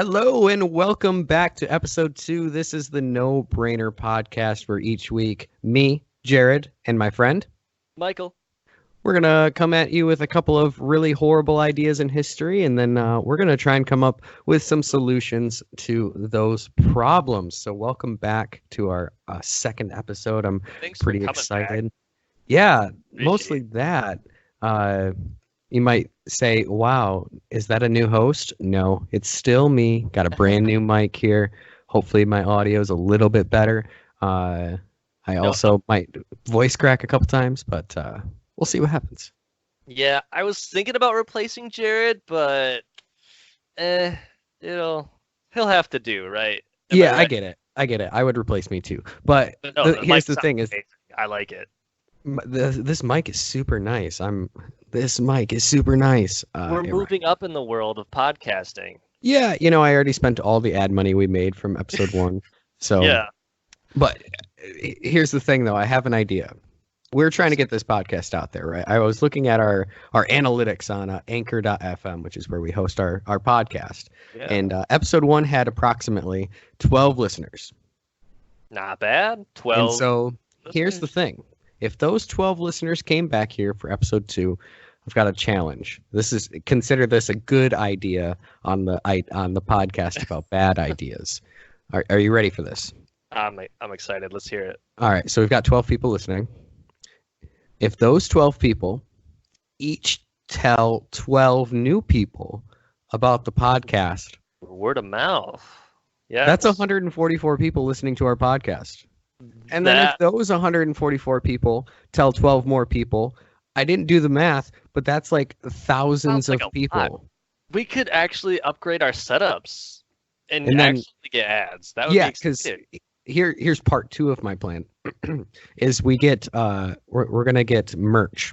Hello and welcome back to episode 2. This is the No Brainer podcast where each week, me, Jared, and my friend, Michael. we're going to come at you with a couple of really horrible ideas in history, and then we're going to try and come up with some solutions to those problems. So welcome back to our second episode. I'm Thanks pretty for coming excited. back. Yeah, Appreciate mostly that. You might say, wow, is that a new host? No, it's still me. Got a brand new mic here. Hopefully my audio is a little bit better. I also might voice crack a couple times, but we'll see what happens. Yeah, I was thinking about replacing Jared, but he'll have to do, right? Am Yeah, I I right? get it. I get it. I would replace me too. But But no, the here's mic the sounds thing is, amazing. I like it. this mic is super nice. This mic is super nice. We're moving up in the world of podcasting. Yeah, I already spent all the ad money we made from episode 1. So Yeah. But here's the thing, though. I have an idea. We're trying to get this podcast out there, right? I was looking at our analytics on Anchor.fm, which is where we host our podcast. Yeah. And episode 1 had approximately 12 listeners. Not bad. 12. And so here's the thing. If those 12 listeners came back here for episode 2, I've got a challenge. Consider this a good idea on the podcast about bad ideas. Are you ready for this? I'm excited. Let's hear it. All right, so we've got 12 people listening. If those 12 people each tell 12 new people about the podcast, Word of mouth. Yeah. that's 144 people listening to our podcast. And then if those 144 people tell 12 more people, I didn't do the math, but that's like thousands Sounds like of a people. lot. We could actually upgrade our setups and then- actually get ads. That would Yeah, be because exciting. here's part 2 of my plan is we get we're gonna get merch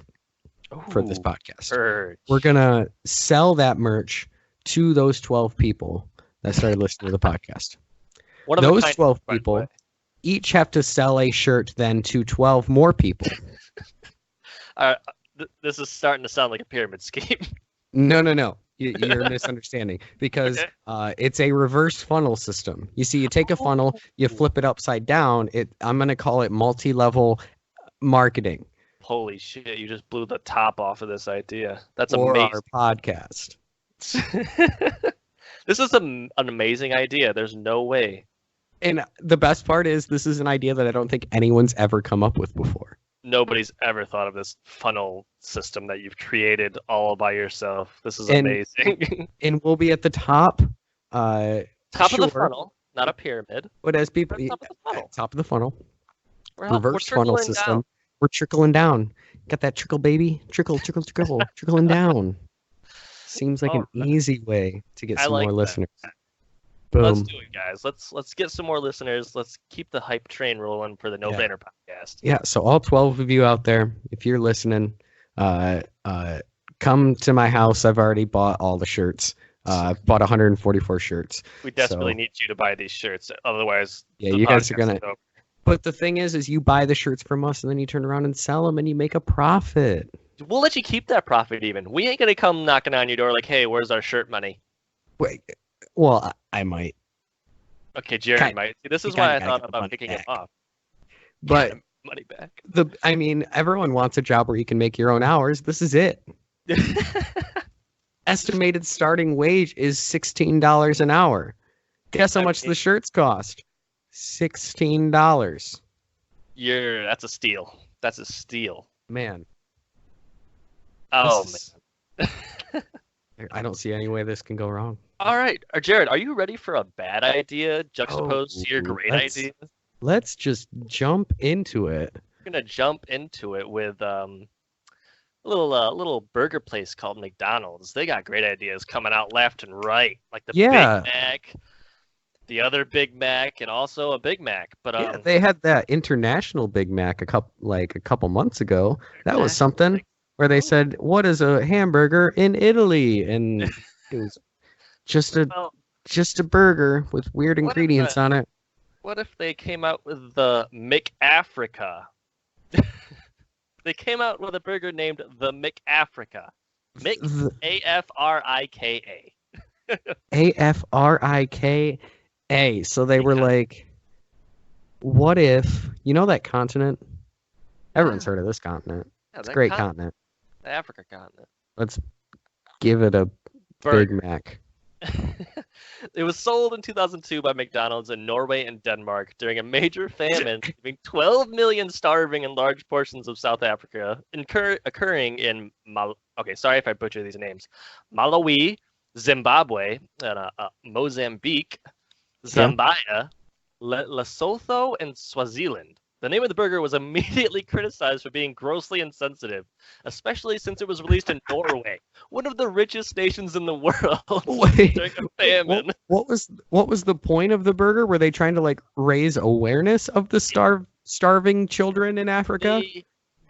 for this Ooh, podcast. merch. We're gonna sell that merch to those 12 people that started listening to the podcast. One of a Those kind, 12 by the people way. each have to sell a shirt then to 12 more people. This is starting to sound like a pyramid scheme. No. You're misunderstanding because Okay. it's a reverse funnel system. You see, you take a funnel, you flip it upside down. I'm going to call it multi-level marketing Holy shit! You just blew the top off of this idea. That's for amazing. our podcast. This is an amazing idea. There's no way. And the best part is this is an idea that I don't think anyone's ever come up with before. Nobody's ever thought of this funnel system that you've created all by yourself. This is And- amazing. And we'll be at the top. Top of the sure. funnel, not a pyramid. But as people, We're top of the funnel. top of the funnel, We're reverse funnel trickling system. down. We're trickling down. Got that trickle, baby? Trickle, trickling down. Seems like an Oh, easy way to get I some like more that. listeners. Let's Boom. do it, guys. Let's get some more listeners. Let's keep the hype train rolling for the No Brainer podcast. Yeah, so all 12 of you out there, if you're listening, come to my house. I've already bought all the shirts. Bought 144 shirts. We desperately So- need you to buy these shirts, otherwise. Yeah, the you guys are podcast gonna. is over. But the thing is you buy the shirts from us and then you turn around and sell them and you make a profit. We'll let you keep that profit even. We ain't gonna come knocking on your door like, "Hey, where's our shirt money?" Wait, well, I might, Okay, Jared Kind- might. See, this you is why I kinda gotta thought get the about money kicking him back. off. but Money back. everyone wants a job where you can make your own hours. This is it. Estimated starting wage is $16 an hour. Guess how much the shirts cost? $16. That's a steal. That's a steal. Man. Oh, this man. is- I don't see any way this can go wrong. All right, Jared, are you ready for a bad idea juxtaposed to your great let's- idea? Let's just jump into it. We're gonna jump into it with a little burger place called McDonald's. They got great ideas coming out left and right, like the Yeah. Big Mac, the other Big Mac, and also a Big Mac. But Yeah, they had that international Big Mac a couple months ago. That was International something Big- where they said, "What is a hamburger in Italy?" And it was just well, a burger with weird What if ingredients on it. what if they came out with the McAfrica? They came out with a burger named the McAfrica. Mick The- AFRIKA. Afrika. So they were Yeah. like, what if, you know that continent? Everyone's Yeah, heard of this continent. yeah, It's a that great continent. the Africa continent. Let's give it a Big Burger. Mac. It was sold in 2002 by McDonald's in Norway and Denmark during a major famine, leaving 12 million starving in large portions of South Africa, occurring in okay, sorry if I butcher these names, Malawi, Zimbabwe, and Mozambique, Yeah. Zambia, Lesotho, and Swaziland. The name of the burger was immediately criticized for being grossly insensitive, especially since it was released in Norway, one of the richest nations in the world, Wait, during a famine. what was the point of the burger? Were they trying to like raise awareness of the starving children in Africa?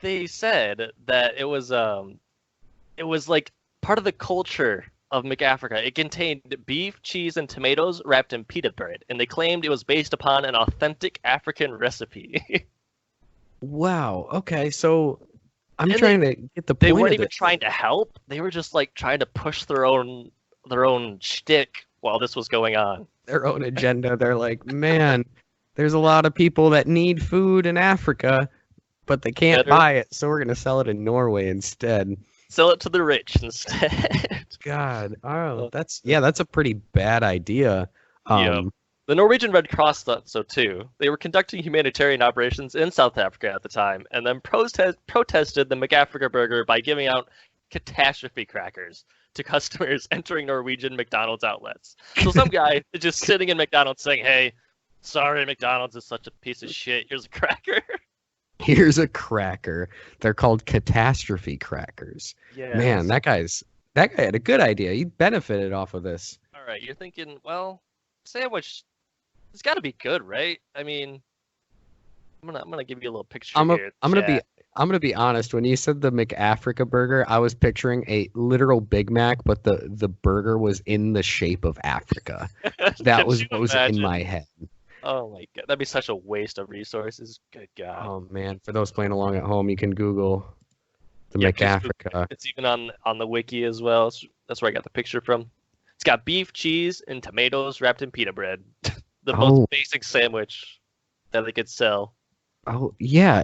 They said that it was like part of the culture of McAfrica. It contained beef, cheese, and tomatoes wrapped in pita bread, and they claimed it was based upon an authentic African recipe. Wow. Okay, so I'm And trying to get the they point weren't of even this. trying to help. They were just like trying to push their own shtick while this was going on. Their own agenda. They're like, man, there's a lot of people that need food in Africa, but they can't Better buy it, so we're gonna sell it in Norway instead. sell it to the rich instead. God, oh, Uh, that's a pretty bad idea. yeah. The Norwegian Red Cross thought so too. They were conducting humanitarian operations in South Africa at the time, and then protested the McAfrica burger by giving out catastrophe crackers to customers entering Norwegian McDonald's outlets. So some guy is just sitting in McDonald's saying, "Hey, sorry, McDonald's is such a piece of shit. Here's a cracker." Here's a cracker. They're called catastrophe crackers. Yeah. Man, that guy had a good idea. He benefited off of this. All right, you're thinking, well, sandwich, it's got to be good, right? I mean, I'm gonna give you a little picture here. I'm gonna be chat. I'm gonna be honest. When you said the McAfrica burger, I was picturing a literal Big Mac, but the burger was in the shape of Africa. That Could was you what was in imagine? my head. Oh my god, that'd be such a waste of resources. Good god. Oh man, for those playing along at home, you can Google the Yeah, just Google McAfrica. It's even on the wiki as well. That's where I got the picture from. It's got beef, cheese, and tomatoes wrapped in pita bread. The Oh. most basic sandwich that they could sell. Oh yeah,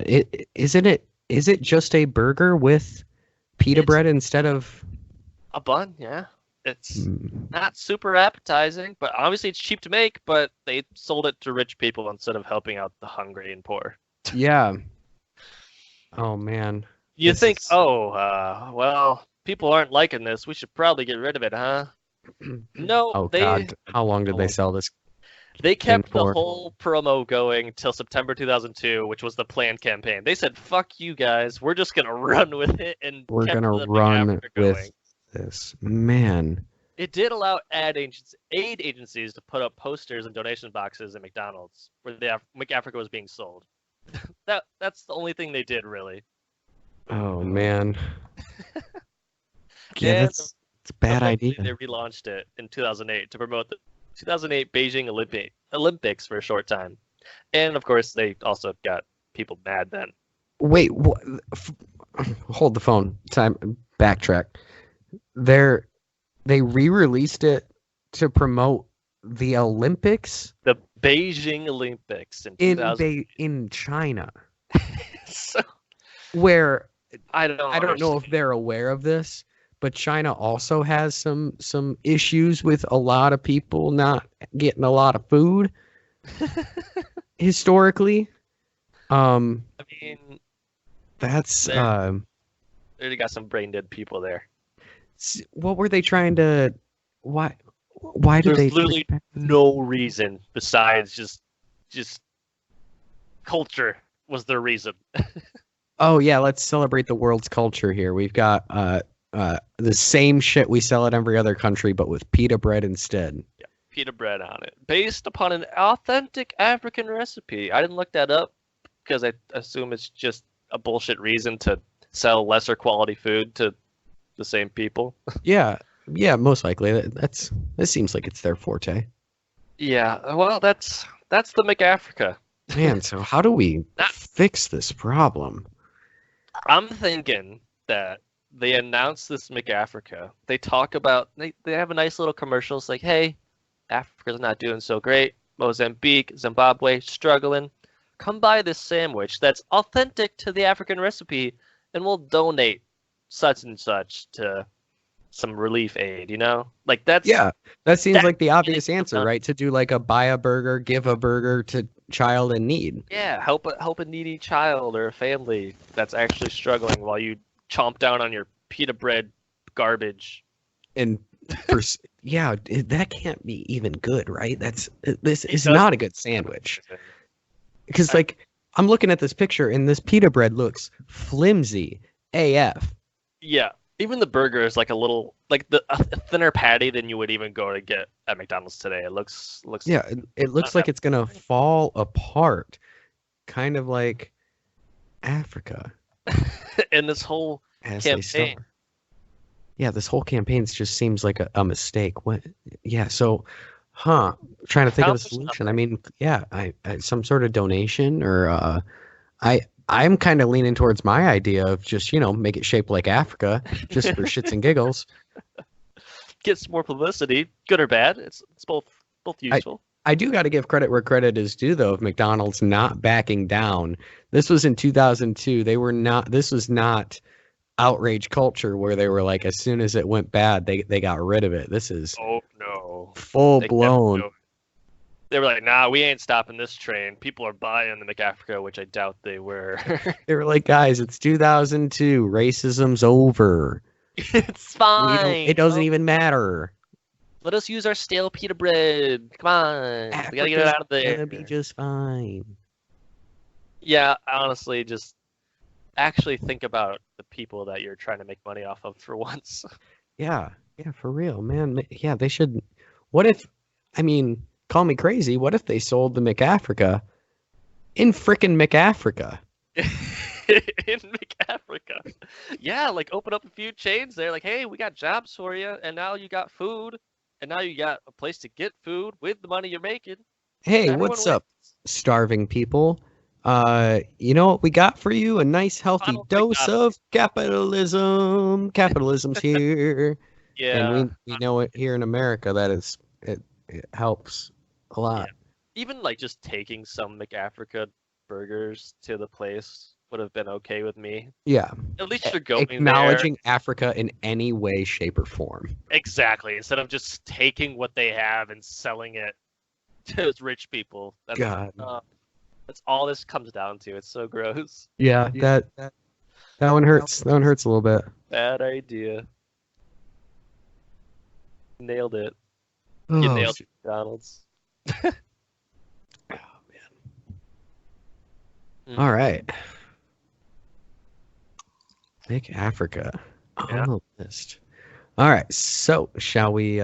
is it just a burger with pita It's- bread instead of? A bun, yeah. It's Mm, not super appetizing, but obviously it's cheap to make, but they sold it to rich people instead of helping out the hungry and poor. yeah. Oh man. You This think, is- well, people aren't liking this. We should probably get rid of it, huh? No, Oh they God, how long did how they long? sell this? They kept the for? whole promo going till September 2002, which was the planned campaign. They said, "Fuck you guys, we're just gonna run with it," and We're kept gonna the run McAfrica with going. this. Man. It did allow aid agencies to put up posters and donation boxes at McDonald's where the McAfrica was being sold. That's the only thing they did really. Oh man. Yeah, And that's it's a bad eventually idea. They relaunched it in 2008 to promote the 2008 Beijing Olympics for a short time, and of course they also got people mad then. Wait, hold the phone. Time backtrack. They re-released it to promote the Olympics The Beijing Olympics in in 2000. in China, So where I don't I don't know if they're aware of this, but China also has some issues with a lot of people not getting a lot of food historically. I mean, That's There- they already got some brain dead people there. what were they trying to? Why did There's they? literally no reason besides just culture was their reason. Oh yeah, let's celebrate the world's culture here. We've got the same shit we sell at every other country, but with pita bread instead. Pita bread on it, based upon an authentic African recipe. I didn't look that up because I assume it's just a bullshit reason to sell lesser quality food to the same people. Yeah, most likely. That seems like it's their forte. Yeah, well, that's the McAfrica. Man, so how do we That- fix this problem? I'm thinking that they announce this McAfrica. They talk about they have a nice little commercial. It's like, hey, Africa's not doing so great. Mozambique, Zimbabwe, struggling. Come buy this sandwich that's authentic to the African recipe, and we'll donate such and such to some relief aid, you know? Like that's Yeah, that seems that like the obvious answer, done. right? To do like a buy a burger, give a burger to child in need. Yeah, help a needy child or a family that's actually struggling while you chomp down on your pita bread garbage. And yeah, that can't be even good, right? This It is does- not a good sandwich. Because like I'm looking at this picture and this pita bread looks flimsy AF. Yeah, even the burger is like a little like a thinner patty than you would even go to get at McDonald's today. It looks Yeah, it looks like it's gonna fall apart, kind of like Africa. and this whole As they campaign. star. Yeah, this whole campaign just seems like a mistake. What? Yeah, so, trying to think of a Accomplish solution. I mean, yeah, I some sort of donation or I'm kind of leaning towards my idea of just make it shaped like Africa, just for shits and giggles. Gets more publicity, good or bad. It's both useful. I do got to give credit where credit is due, though, of McDonald's not backing down. This was in 2002. They were not. This was not outrage culture where they were like, as soon as it went bad, they got rid of it. This is Oh no. full They kept blown. going. They were like, nah, we ain't stopping this train. People are buying the McAfrica, which I doubt they were. They were like, guys, it's 2002. Racism's over. It's fine. It doesn't even matter. Let us use our stale pita bread. Come on. We gotta get it out of It's there. gonna be just fine. Yeah, honestly, just actually think about the people that you're trying to make money off of for once. Yeah, for real, man. Yeah, they should. What if? I mean, call me crazy. What if they sold the McAfrica in frickin' McAfrica? In McAfrica. Yeah, like open up a few chains there, like, hey, we got jobs for you, and now you got food, and now you got a place to get food with the money you're making. Hey, Everyone what's up, wins. starving people? You know what we got for you? A nice healthy don't think dose that- of capitalism. Capitalism's here. Yeah. And we know it here in America that it helps a lot. Even like just taking some McAfrica burgers to the place would have been okay with me. Yeah. At least you're going Acknowledging Africa in any way, shape, or form. there. Exactly. Instead of just taking what they have and selling it to rich people. God. That's all this comes down to. It's so gross. Yeah, that one hurts. That one hurts a little bit. Bad idea. Nailed it. Oh, You nailed it, McDonald's. All right. Make Africa Yeah. on the list. All right. So shall we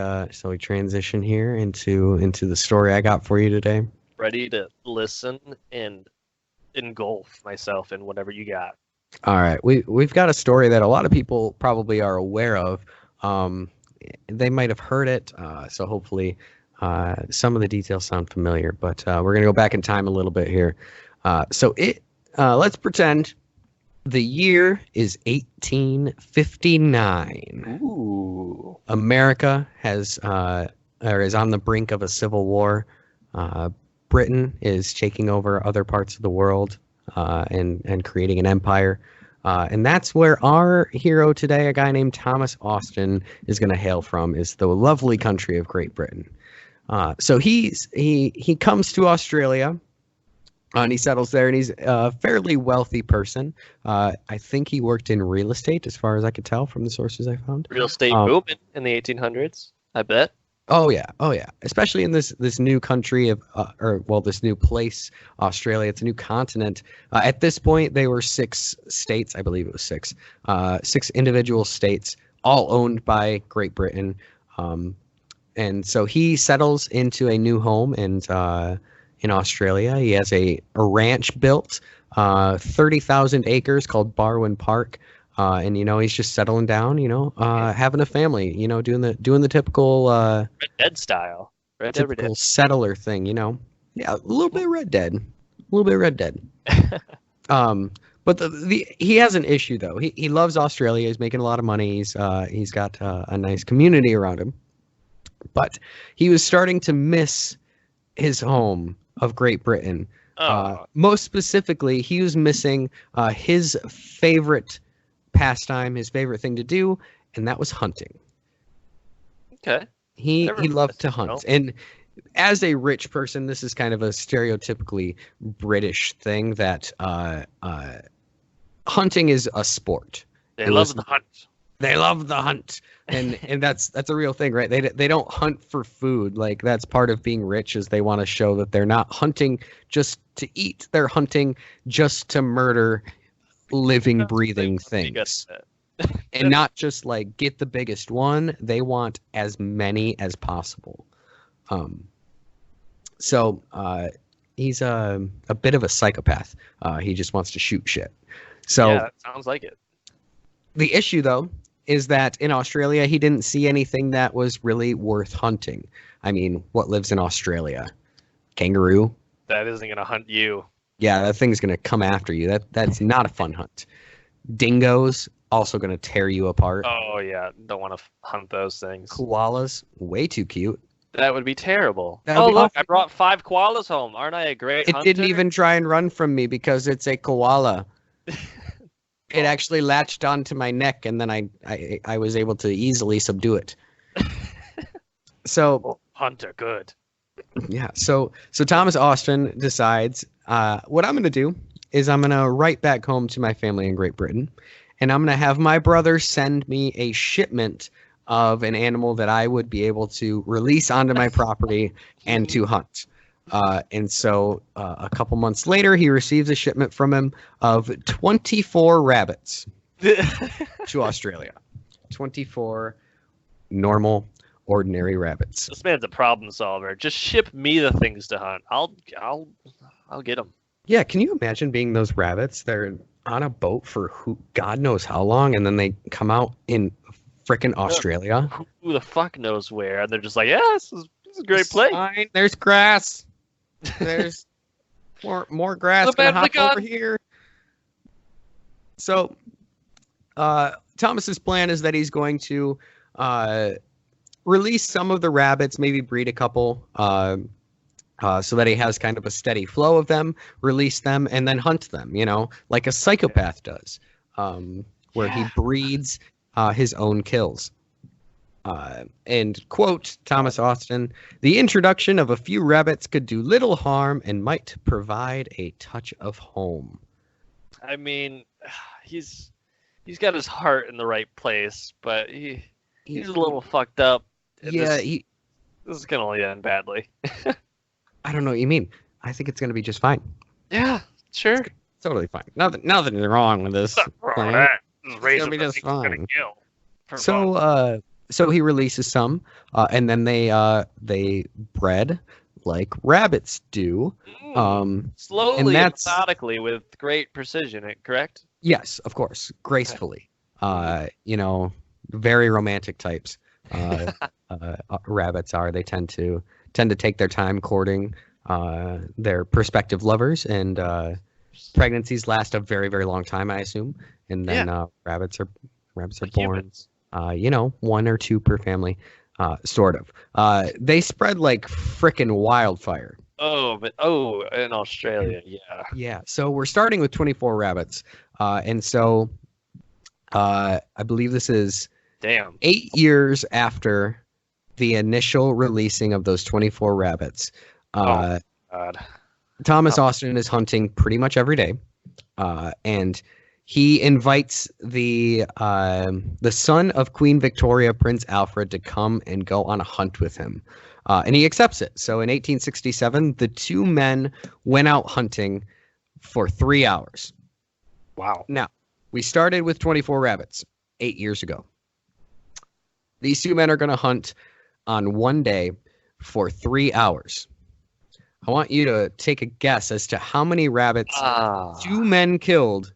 transition here into the story I got for you today? Ready to listen and engulf myself in whatever you got. All right. We've got a story that a lot of people probably are aware of. They might have heard it. So hopefully some of the details sound familiar, but we're going to go back in time a little bit here. Let's pretend the year is 1859. Ooh. America is on the brink of a civil war. Britain is taking over other parts of the world and creating an empire. And that's where our hero today, a guy named Thomas Austin, is going to hail from, is the lovely country of Great Britain. So he comes to Australia. And he settles there, and he's a fairly wealthy person. I think he worked in real estate, as far as I could tell from the sources I found. Real estate movement in the 1800s, I bet. Oh yeah, especially in this new country of, this new place, Australia. It's a new continent. At this point, they were 6 states, I believe it was 6 individual states, all owned by Great Britain. And so he settles into a new home and in Australia. He has a ranch built, 30,000 acres, called Barwon Park. And he's just settling down, having a family, doing the typical Red Dead style. Red Dead typical Redemption. settler thing, Yeah, a little bit Red Dead. But But he has an issue though. He loves Australia. He's making a lot of money. He's got a nice community around him. But he was starting to miss his home of Great Britain. Most specifically, he was missing his favorite pastime, his favorite thing to do, and that was hunting. Okay. He loved to hunt. And as a rich person, this is kind of a stereotypically British thing that hunting is a sport. They love the hunt. They love the hunt. And that's a real thing, right? They don't hunt for food. Like, that's part of being rich, is they want to show that they're not hunting just to eat. They're hunting just to murder living, breathing things. And not just like get the biggest one. They want as many as possible. So he's a bit of a psychopath. He just wants to shoot shit. So yeah, sounds like it. The issue, though, is that in Australia, he didn't see anything that was really worth hunting. I mean, what lives in Australia? Kangaroo? That isn't going to hunt you. Yeah, that thing's going to come after you. That's not a fun hunt. Dingoes, also going to tear you apart. Oh, yeah. Don't want to hunt those things. Koalas, way too cute. That would be terrible. Look, awful. I brought 5 koalas home. Aren't I a great hunter? It didn't even try and run from me because it's a koala. It actually latched onto my neck, and then I was able to easily subdue it. So hunter, good. Yeah. So Thomas Austin decides, what I'm going to do is I'm going to write back home to my family in Great Britain, and I'm going to have my brother send me a shipment of an animal that I would be able to release onto my property and to hunt. And so a couple months later, he receives a shipment from him of 24 rabbits to Australia. 24 normal, ordinary rabbits. This man's a problem solver. Just ship me the things to hunt. I'll get them. Yeah, can you imagine being those rabbits? They're on a boat for God knows how long, and then they come out in frickin' Australia. Who the fuck knows where? And they're just like, yeah, this is a great place. Fine. There's grass. There's more grass gonna hop over here. So Thomas's plan is that he's going to release some of the rabbits, maybe breed a couple, so that he has kind of a steady flow of them, release them, and then hunt them, like a psychopath does, where he breeds his own kills. And quote Thomas Austin, "The introduction of a few rabbits could do little harm and might provide a touch of home." I mean, he's got his heart in the right place, but he's a little fucked up. Yeah, this is gonna only end badly. I don't know what you mean. I think it's gonna be just fine. Yeah, sure. It's totally fine. Nothing wrong with this plan. It's gonna be just fine. So he releases some, and then they bred like rabbits do. Slowly and methodically with great precision, correct? Yes, of course. Gracefully. Very romantic types. Rabbits are. They tend to take their time courting their prospective lovers, and pregnancies last a very, very long time, I assume. And then rabbits are born. Humans. 1 or 2 per family, sort of. They spread like frickin' wildfire. In Australia, yeah. Yeah, so we're starting with 24 rabbits. And so I believe this is 8 years after the initial releasing of those 24 rabbits. God. Thomas Austin is hunting pretty much every day. And he invites the son of Queen Victoria, Prince Alfred, to come and go on a hunt with him. And he accepts it. So in 1867, the 2 men went out hunting for 3 hours. Wow. Now, we started with 24 rabbits 8 years ago. These 2 men are going to hunt on one day for 3 hours. I want you to take a guess as to how many rabbits 2 men killed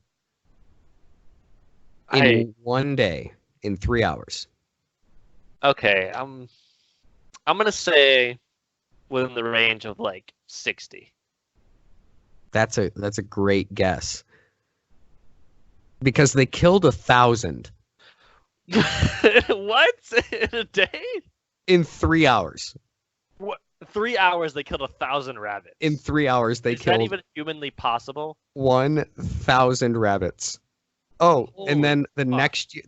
in one day, in 3 hours. Okay, I'm gonna say within the range of like 60. That's a great guess. because they killed 1,000 What? In a day? in 3 hours. What? 3 hours they killed 1,000 rabbits. In 3 hours, they Is that killed even humanly possible? 1,000 rabbits. Oh, Holy and then the fuck. next year,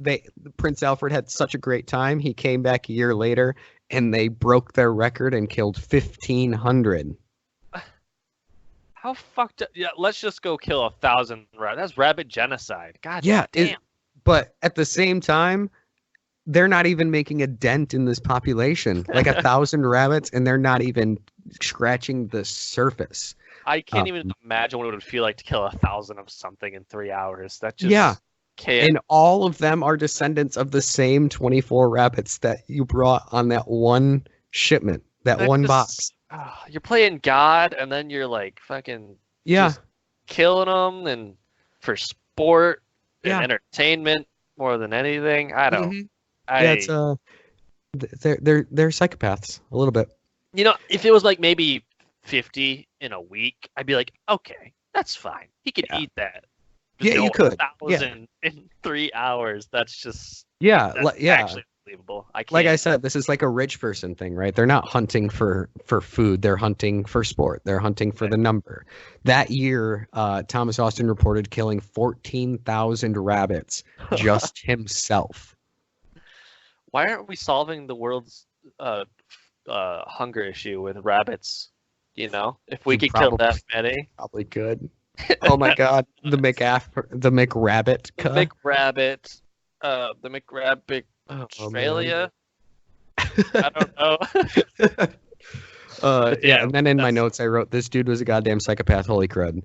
Prince Alfred had such a great time. He came back a year later, and they broke their record and killed 1,500. How fucked up? Yeah, let's just go kill 1,000 rabbits. That's rabbit genocide. God Yeah, damn. but at the same time, they're not even making a dent in this population. Like 1,000 rabbits, and they're not even scratching the surface. I can't even imagine what it would feel like to kill 1,000 of something in 3 hours. That just Yeah. can't. And all of them are descendants of the same 24 rabbits that you brought on that one shipment, that That one just- box. You're playing God, and then you're like fucking Yeah, just killing them, and for sport and Yeah. entertainment more than anything. I don't. Mhm. I, yeah. It's they're psychopaths a little bit. You know, if it was like maybe 50 in a week, I'd be like, okay, that's fine. He could Yeah. eat that. Yeah, you could. 1,000 in 3 hours. That's just Yeah, that's yeah. actually unbelievable. I can't. Like I said, this is like a rich person thing, right? They're not hunting for food. They're hunting for sport. They're hunting for the number. That year, Thomas Austin reported killing 14,000 rabbits just himself. Why aren't we solving the world's hunger issue with rabbits? You know, if we You could kill that probably- many. Probably good. Oh my God, the McRabbit. The McRabbit, the McRabbit Australia. I don't know. Yeah, and then in my that's- notes I wrote, this dude was a goddamn psychopath. Holy crud.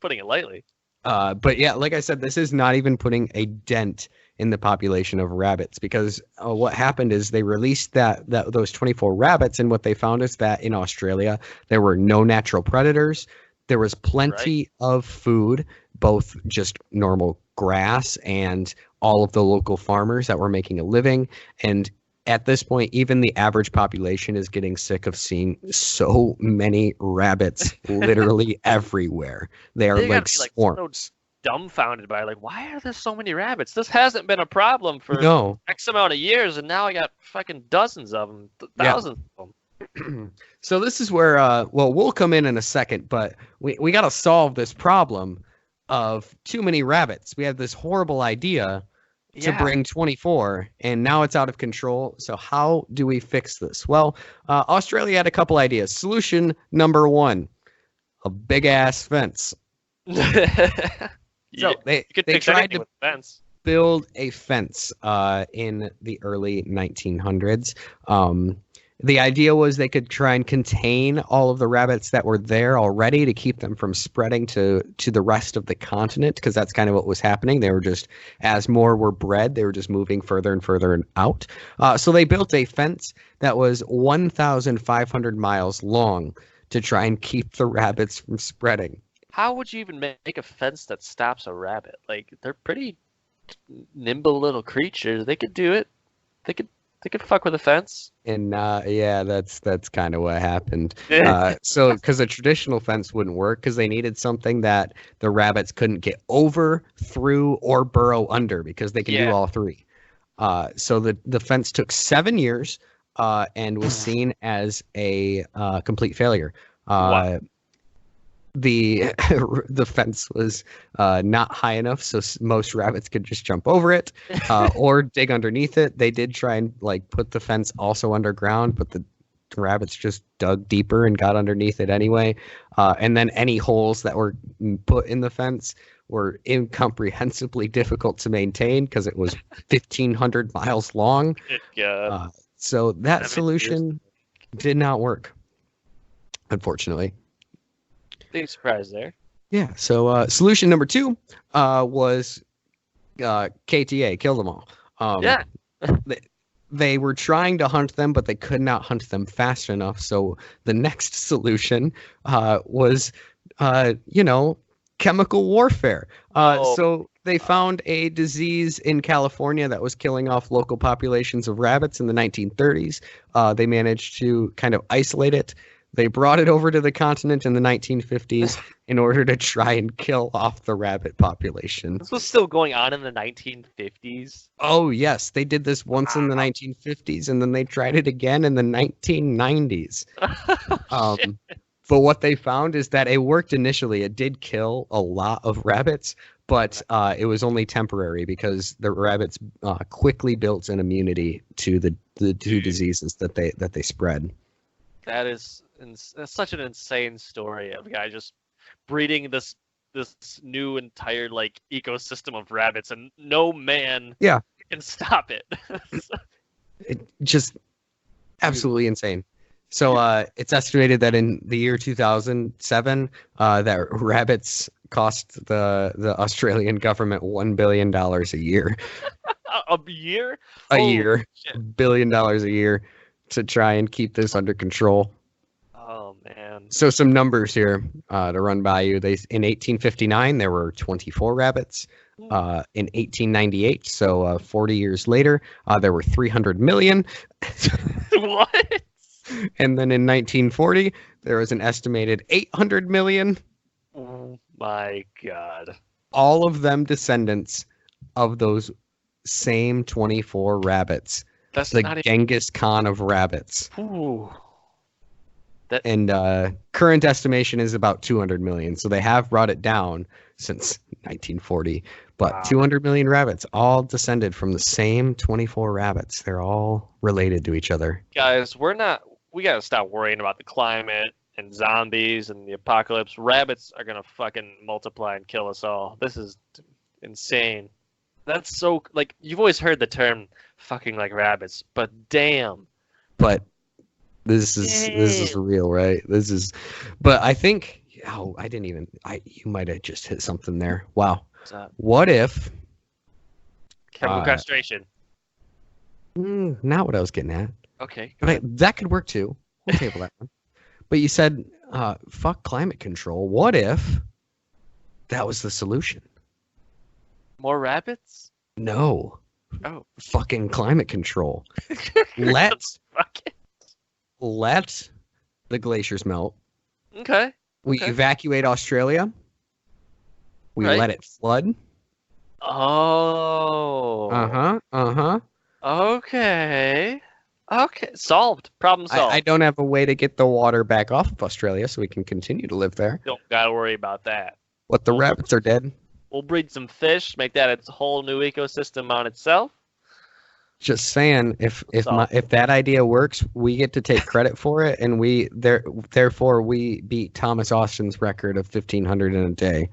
Putting it lightly. But yeah, like I said, this is not even putting a dent in the population of rabbits, because what happened is they released those 24 rabbits, and what they found is that in Australia there were no natural predators. There was plenty of food, both just normal grass and all of the local farmers that were making a living. And at this point, even the average population is getting sick of seeing so many rabbits literally everywhere. They are They gotta like be, like, swarms. Dumbfounded by like, why are there so many rabbits? This hasn't been a problem for No. X amount of years, and now I got fucking dozens of them, thousands of them. So this is where, well, we'll come in a second, but we got to solve this problem of too many rabbits. We have this horrible idea to Yeah. bring 24, and now it's out of control. So how do we fix this? Well, Australia had a couple ideas. Solution number one, a big ass fence. So You they could fix tried anything to with a fence. build a fence in the early 1900s. The idea was they could try and contain all of the rabbits that were there already to keep them from spreading to the rest of the continent, because that's kind of what was happening. They were just, as more were bred, they were just moving further and further out. So they built a fence that was 1,500 miles long to try and keep the rabbits from spreading. How would you even make a fence that stops a rabbit? Like, they're pretty nimble little creatures. They could do it. They could fuck with a fence. And yeah, that's kind of what happened. So because a traditional fence wouldn't work, because they needed something that the rabbits couldn't get over, through, or burrow under, because they can do Yeah. all three. So the fence took 7 years and was seen as a complete failure. Wow. The the fence was not high enough, so most rabbits could just jump over it or dig underneath it. They did try and like put the fence also underground, but the rabbits just dug deeper and got underneath it anyway. And then any holes that were put in the fence were incomprehensibly difficult to maintain because it was 1,500 miles long. Yeah. So that 7 solution did not work, unfortunately. Big surprise there. Yeah. So solution number two was KTA, kill them all. Yeah. They were trying to hunt them, but they could not hunt them fast enough. So the next solution was, chemical warfare. So they found a disease in California that was killing off local populations of rabbits in the 1930s. They managed to kind of isolate it. They brought it over to the continent in the 1950s in order to try and kill off the rabbit population. This was still going on in the 1950s. Oh, yes, they did this once in the 1950s, and then they tried it again in the 1990s. Oh, shit. But what they found is that it worked initially. It did kill a lot of rabbits, but it was only temporary because the rabbits quickly built an immunity to the two diseases that they spread. That is that's such an insane story of a guy just breeding this new entire like ecosystem of rabbits, and no man can stop it. It just absolutely insane. So it's estimated that in the year 2007, that rabbits cost the Australian government $1 billion a year. A year? A Holy year. shit. $1 billion a year to try and keep this under control. Oh man. So some numbers here to run by you. In 1859, there were 24 rabbits. In 1898, so 40 years later, there were 300 million. What? And then in 1940, there was an estimated 800 million. Oh my god. All of them descendants of those same 24 rabbits. That's the not Genghis Khan of rabbits. Ooh. And current estimation is about 200 million. So they have brought it down since 1940. But Wow. 200 million rabbits, all descended from the same 24 rabbits. They're all related to each other. Guys, we gotta stop worrying about the climate and zombies and the apocalypse. Rabbits are gonna fucking multiply and kill us all. This is insane. That's so, like, you've always heard the term fucking like rabbits, but damn. But this is real, right? But I think, you might have just hit something there. Wow. What's that? What if, Chemical castration. not what I was getting at. Okay. But that could work too. We'll table that one. But you said, fuck climate control. What if that was the solution? More rabbits? No. Oh. Fucking climate control. Let Fuck it. the glaciers melt. Okay. We Okay. evacuate Australia. We Right. let it flood. Oh. Uh-huh. Okay. Okay. Solved. Problem solved. I don't have a way to get the water back off of Australia so we can continue to live there. Don't gotta worry about that. But the rabbits are dead. We'll breed some fish, make that its whole new ecosystem on itself. Just saying, if So- that idea works, we get to take credit for it, and therefore we beat Thomas Austin's record of 1,500 in a day.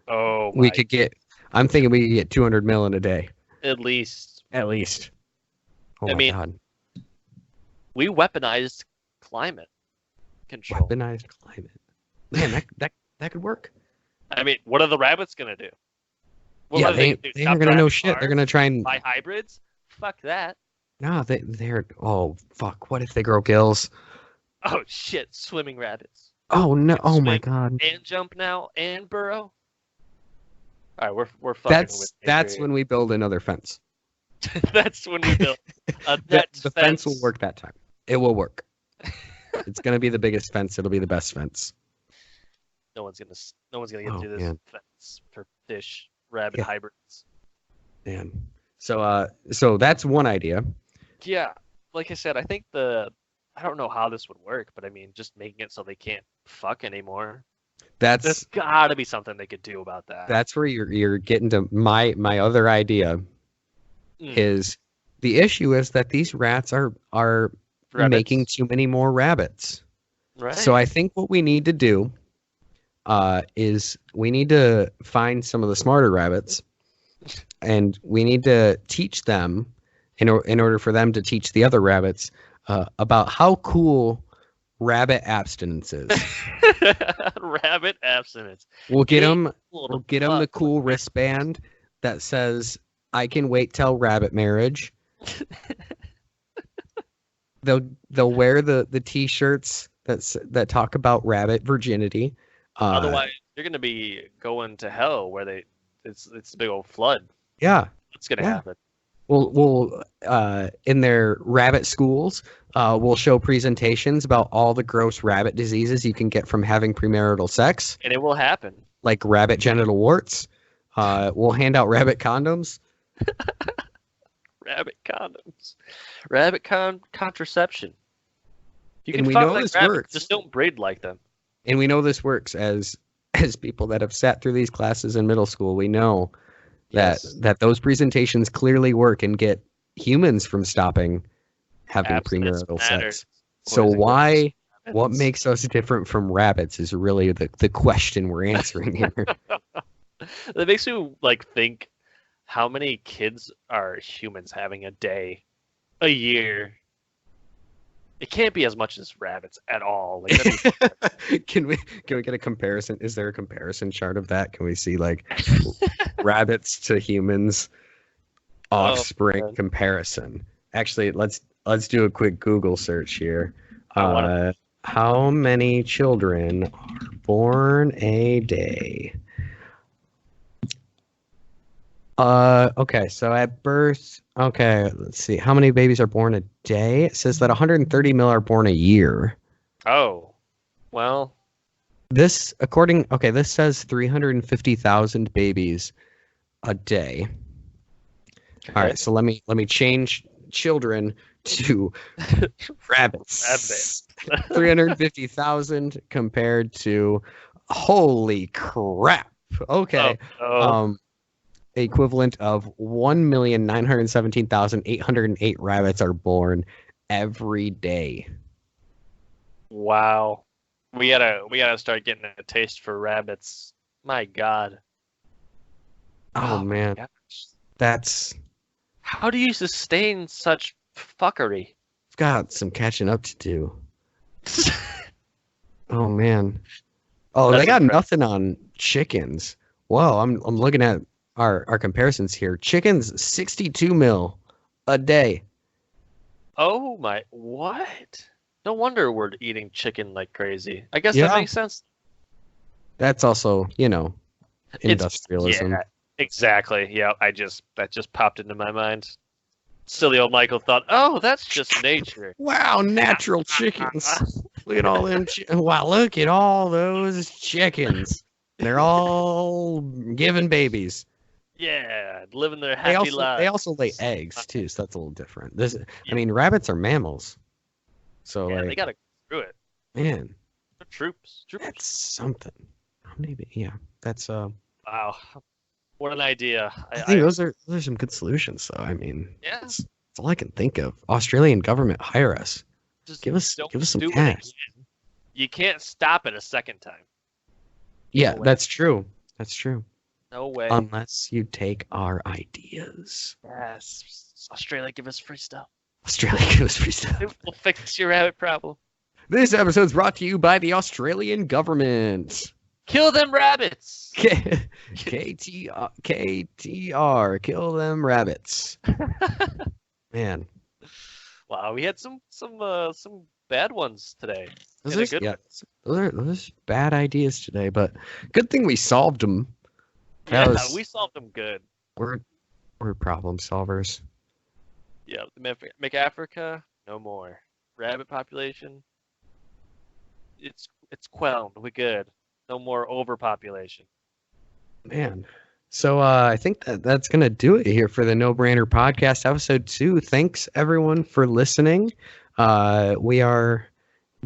Oh, We my- could get. I'm thinking we could get 200 mil in a day, at least. at least. Oh I my mean- god! We weaponized climate control. Weaponized climate. Man, that could work. I mean, what are the rabbits gonna do? What Yeah, are they gonna do? they Stop are gonna know driving shit. They're cars? gonna try and. Buy hybrids? Fuck that. No, they're. Oh fuck! What if they grow gills? Oh shit, swimming rabbits. Oh no! Oh my Swim god! And jump now and burrow. All right, we're fucking with That's when we build another fence. that's when we build a The, net the fence will work that time. It will work. It's gonna be the biggest fence. It'll be the best fence. No one's gonna get Oh, through this man. fence for fish rabbit Yeah. hybrids. Man. So that's one idea. Yeah, like I said, I think I don't know how this would work, but I mean, just making it so they can't fuck anymore. There's That's gotta be something they could do about that. that's where you're getting to my other idea Mm. is the issue is that these rats are Rabbits. making too many more rabbits. Right. So I think what we need to do is we need to find some of the smarter rabbits, and we need to teach them in order for them to teach the other rabbits about how cool rabbit abstinence is. Rabbit abstinence. We'll get Hey, them. Little We'll get them the fuck. cool wristband that says "I can wait till rabbit marriage." They'll wear the t-shirts that talk about rabbit virginity. Otherwise, you're gonna be going to hell where it's a big old flood. Yeah. What's gonna Yeah. happen? We'll in their rabbit schools, We'll show presentations about all the gross rabbit diseases you can get from having premarital sex, And it will happen. like rabbit genital warts. We'll hand out rabbit condoms. Rabbit condoms. Rabbit contraception. You And can we fuck know like this rabbits, works. just don't breed like them. And we know this works as people that have sat through these classes in middle school. We know that Yes. that those presentations clearly work and get humans from stopping having Abstinence premarital matters. sex. So Poison why? What rabbits. makes us different from rabbits is really the question we're answering here. That makes you like think how many kids are humans having a day, a year. It can't be as much as rabbits at all. Like, that'd be- Can we get a comparison? Is there a comparison chart of that? Can we see like rabbits to humans offspring man. comparison? Actually, let's do a quick Google search here. I wanna- How many children are born a day? Okay, so at birth, okay, let's see. How many babies are born a day? It says that 130 mil are born a year. oh, well, This says 350,000 babies a day. All right, so let me change children to rabbits. 350,000 compared to holy crap. Okay. Oh, Equivalent of 1,917,808 rabbits are born every day. wow. We gotta start getting a taste for rabbits. My God. Oh man, gosh. that's How do you sustain such fuckery? I've got some catching up to do. Oh man. Oh, That's they got impressive. nothing on chickens. Whoa, I'm looking at our comparisons here. Chickens 62 mil a day. Oh my, what? No wonder we're eating chicken like crazy. I guess Yeah. that makes sense. That's also, It's- industrialism. Yeah, exactly. Yeah, that just popped into my mind. Silly old Michael thought, "Oh, that's just nature." Wow, natural chickens. Look at all them. Wow, look at all those chickens. They're all giving babies. Yeah, living their They happy also lives. lay eggs too, so that's a little different. I mean, rabbits are mammals. So Yeah, they like, gotta go through it. man, They're troops. that's something. Maybe yeah. That's Wow, what an idea. I think those are some good solutions though. I mean, Yeah, that's all I can think of. Australian government, hire us. just Give us don't some do it cash. again. You can't stop it a second time. Yeah, way. that's true. That's true. No way. Unless you take our ideas. Yes, Australia, give us free stuff. Australia gives free stuff. We'll fix your rabbit problem. This episode's brought to you by the Australian government. Kill them rabbits. KTR, kill them rabbits. Man, Wow, we had some bad ones today. those In a are, good yeah, those are bad ideas today, but good thing we solved them. That Yeah, was- we solved them good. We're problem solvers. Yeah, make Africa no more. Rabbit population. It's quelled. We're good. No more overpopulation. Man. So I think that's going to do it here for the No Brainer Podcast, episode 2. Thanks, everyone, for listening. We are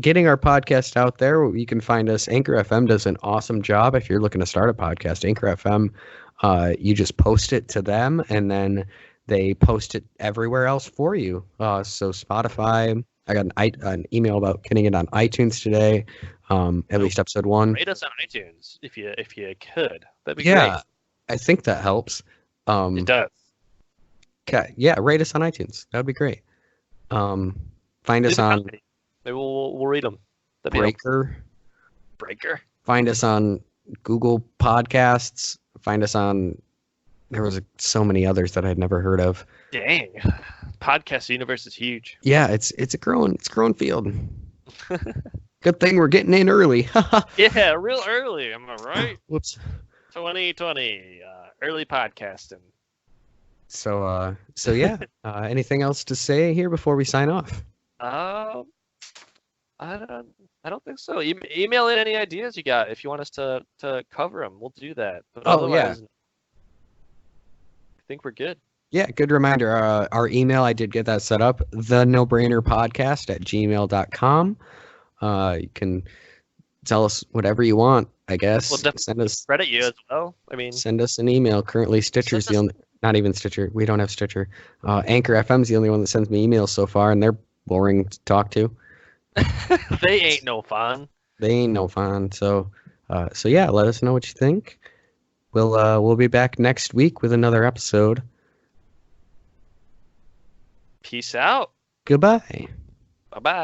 getting our podcast out there. You can find us. Anchor FM does an awesome job. If you're looking to start a podcast, Anchor FM, you just post it to them, and then they post it everywhere else for you. So Spotify, I got an email about getting it on iTunes today, at least episode 1. Rate us on iTunes if you could. That'd be Yeah, great. I think that helps. It does. Okay, yeah, rate us on iTunes. That would be great. Find us on Maybe we'll read them. That'd be Breaker. Breaker. Find us on Google Podcasts. Find us on. There was so many others that I'd never heard of. Dang, podcast universe is huge. Yeah, it's a growing field. Good thing we're getting in early. Yeah, real early. Am I right? Whoops. 2020, early podcasting. So yeah. Anything else to say here before we sign off? I don't think so. Email in any ideas you got if you want us to cover them. We'll do that. But Oh, yeah. otherwise, I think we're good. Yeah, good reminder. Our email, I did get that set up, thenobrainerpodcast@gmail.com. You can tell us whatever you want, I guess. We'll definitely credit you as well. I mean, send us an email. Currently, Stitcher's the only, not even Stitcher. We don't have Stitcher. Anchor FM's the only one that sends me emails so far, and they're boring to talk to. they ain't no fun. They ain't no fun. So yeah, let us know what you think. We'll be back next week with another episode. Peace out. Goodbye. Bye-bye.